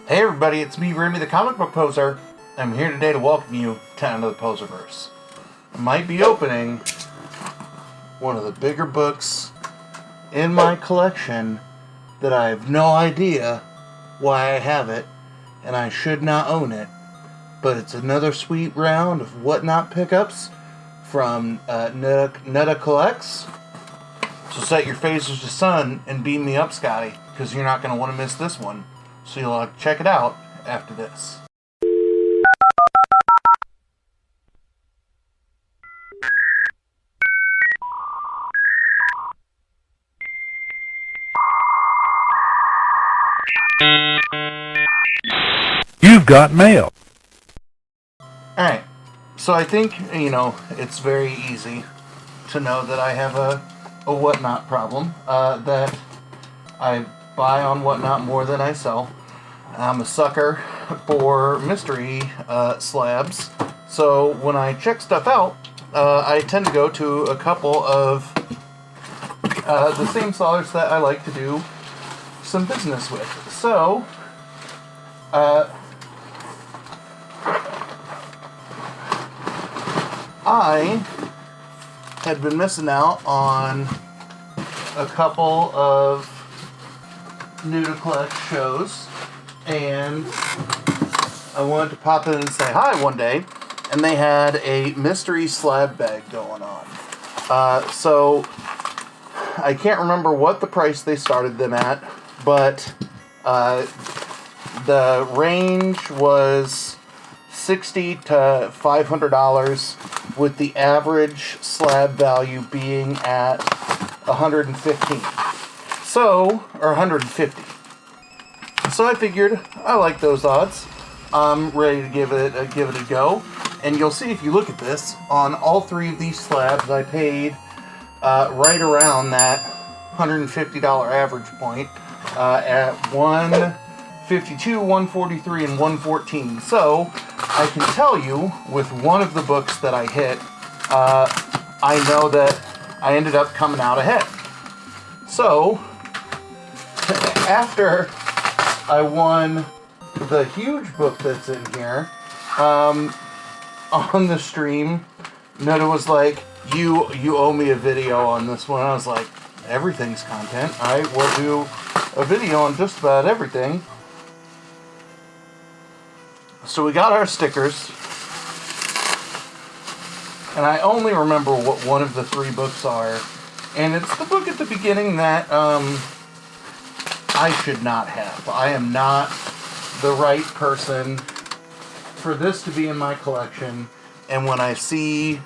Hey everybody, it's me, Remy the Comic Book Poser. I'm here today to welcome you to End of the Poserverse. I might be opening one of the bigger books in my collection that I have no idea why I have it, and I should not own it. But it's another sweet round of Whatnot pickups from Knuta Collects. So set your phasers to sun and beam me up, Scotty, because you're not going to want to miss this one. So you'll check it out after this. You've got mail. Alright, so I think, it's very easy to know that I have a Whatnot problem, that I buy on Whatnot more than I sell. I'm a sucker for mystery slabs, so when I check stuff out, I tend to go to a couple of the same sellers that I like to do some business with. So, I had been missing out on a couple of Knuta Collects shows, and I wanted to pop in and say hi one day, and they had a mystery slab bag going on. So I can't remember what the price they started them at, but the range was $60 to $500, with the average slab value being at $115. So, or $150. So I figured I like those odds. I'm ready to give it a go. And you'll see if you look at this, on all three of these slabs, I paid right around that $150 average point at $152, $143, and $114. So I can tell you, with one of the books that I hit, I know that I ended up coming out ahead. So after I won the huge book that's in here, on the stream, Knuta was like, you owe me a video on this one. I was like, everything's content. I will do a video on just about everything. So we got our stickers, and I only remember what one of the three books are, and it's the book at the beginning that I should not have. I am not the right person for this to be in my collection, and when I see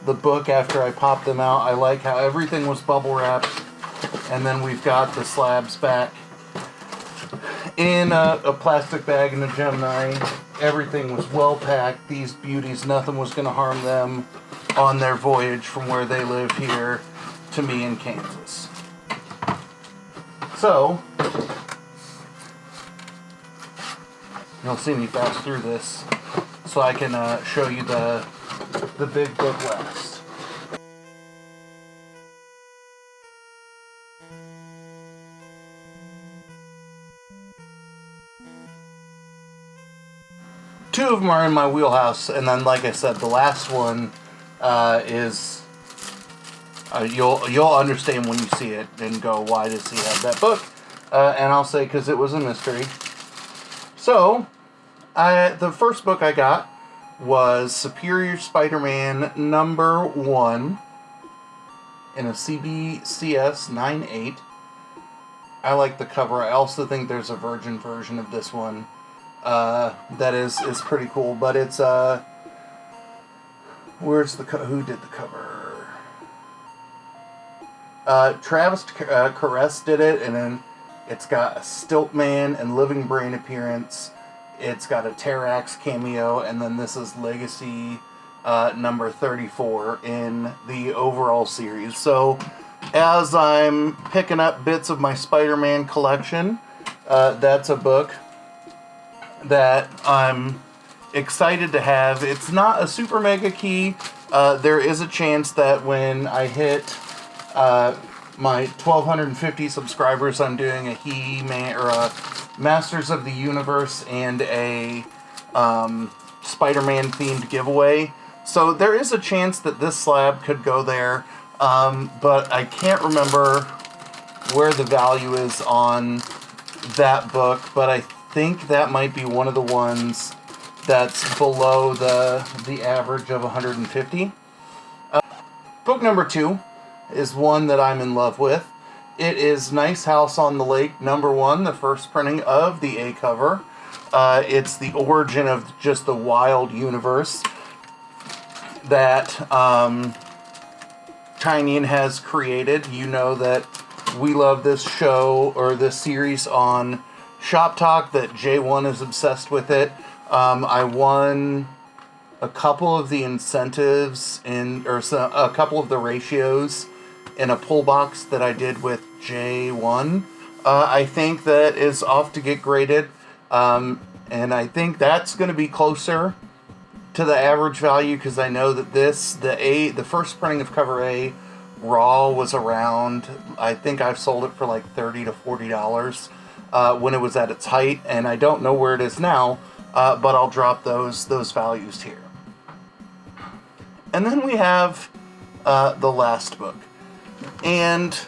the book after I pop them out, I like how everything was bubble wrapped, and then we've got the slabs back in a plastic bag in a Gemini. Everything was well packed. These beauties, nothing was going to harm them on their voyage from where they live here to me in Kansas. So, you'll see me pass through this so I can show you the big book last. Two of them are in my wheelhouse, and then, like I said, the last one is you'll understand when you see it and go, why does he have that book? And I'll say, because it was a mystery. So, the first book I got was Superior Spider-Man number 1 in a CBCS 9/8. I like the cover. I also think there's a virgin version of this one that is pretty cool, but it's where's the who did the cover? Travis Caress did it, and then it's got a Stiltman and Living Brain appearance. It's got a Terrax cameo, and then this is Legacy number 34 in the overall series. So as I'm picking up bits of my Spider-Man collection, that's a book that I'm excited to have. It's not a super mega key. There is a chance that when I hit my 1,250 subscribers, I'm doing a He-Man or a Masters of the Universe and a Spider-Man themed giveaway. So there is a chance that this slab could go there, but I can't remember where the value is on that book, but I think that might be one of the ones that's below the average of 150. Book number 2 is one that I'm in love with. It is Nice House on the Lake number 1, the first printing of the A cover. It's the origin of just the wild universe that Tynion has created. You know that we love this show, or this series on Shop Talk, that J1 is obsessed with it. I won a couple of the incentives a couple of the ratios in a pull box that I did with J1. I think that is off to get graded, and I think that's going to be closer to the average value, because I know that the first printing of cover A raw was around, I think I've sold it for like $30 to $40 when it was at its height, and I don't know where it is now, but I'll drop those values here. And then we have the last book, and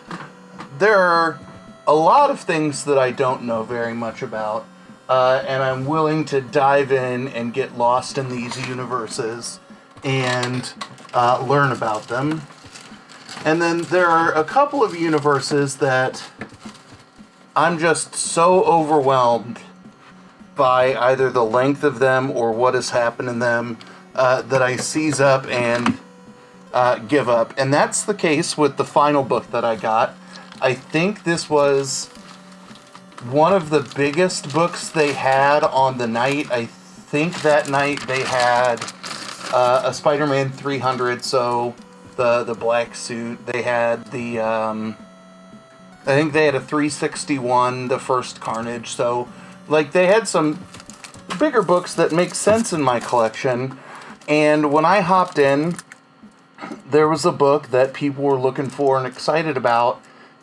there are a lot of things that I don't know very much about, and I'm willing to dive in and get lost in these universes and learn about them. And then there are a couple of universes that I'm just so overwhelmed by either the length of them or what has happened in them that I seize up and give up. And that's the case with the final book that I got. I think this was one of the biggest books they had on the night. I think that night they had a Spider-Man 300, so the black suit. They had I think they had a 361, the first Carnage. So, like, they had some bigger books that make sense in my collection. And when I hopped in, there was a book that people were looking for and excited about,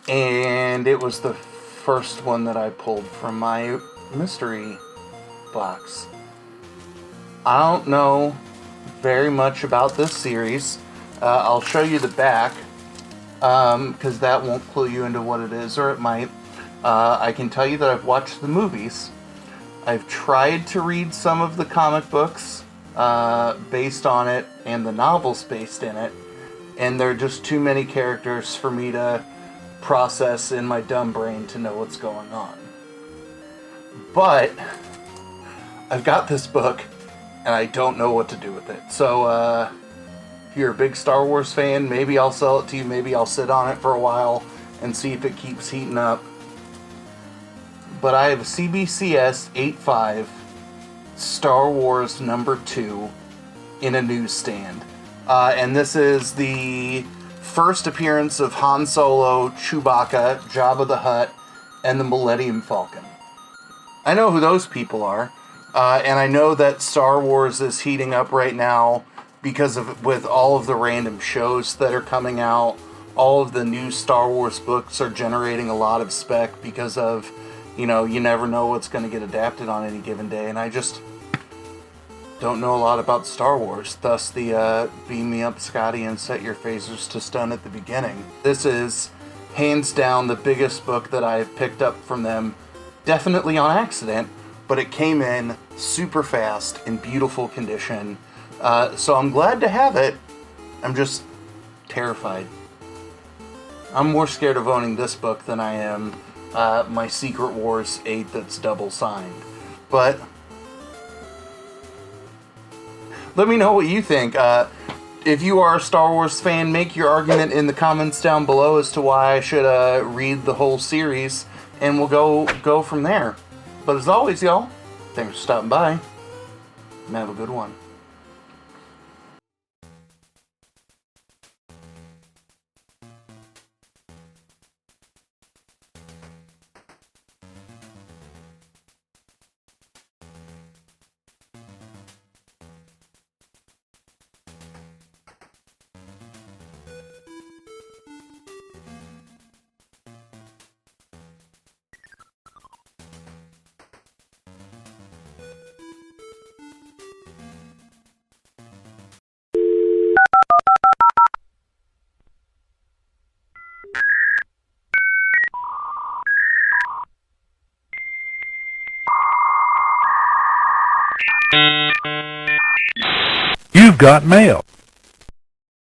and it was the first one that I pulled from my mystery box. I don't know very much about this series. I'll show you the back, because that won't clue you into what it is, or it might. I can tell you that I've watched the movies. I've tried to read some of the comic books based on it, and the novels based in it, and there are just too many characters for me to process in my dumb brain to know what's going on. But I've got this book, and I don't know what to do with it. So, if you're a big Star Wars fan, maybe I'll sell it to you, maybe I'll sit on it for a while and see if it keeps heating up. But I have a CBCS 8.5 Star Wars number 2 in a newsstand. And this is the first appearance of Han Solo, Chewbacca, Jabba the Hutt, and the Millennium Falcon. I know who those people are, and I know that Star Wars is heating up right now with all of the random shows that are coming out. All of the new Star Wars books are generating a lot of spec because of, you never know what's going to get adapted on any given day, and I just don't know a lot about Star Wars, thus the beam me up, Scotty, and set your phasers to stun at the beginning. This is hands down the biggest book that I've picked up from them, definitely on accident, but it came in super fast, in beautiful condition, so I'm glad to have it. I'm just terrified. I'm more scared of owning this book than I am my Secret Wars 8 that's double signed. But let me know what you think. If you are a Star Wars fan, make your argument in the comments down below as to why I should read the whole series, and we'll go from there. But as always, y'all, thanks for stopping by, and have a good one. You've got mail.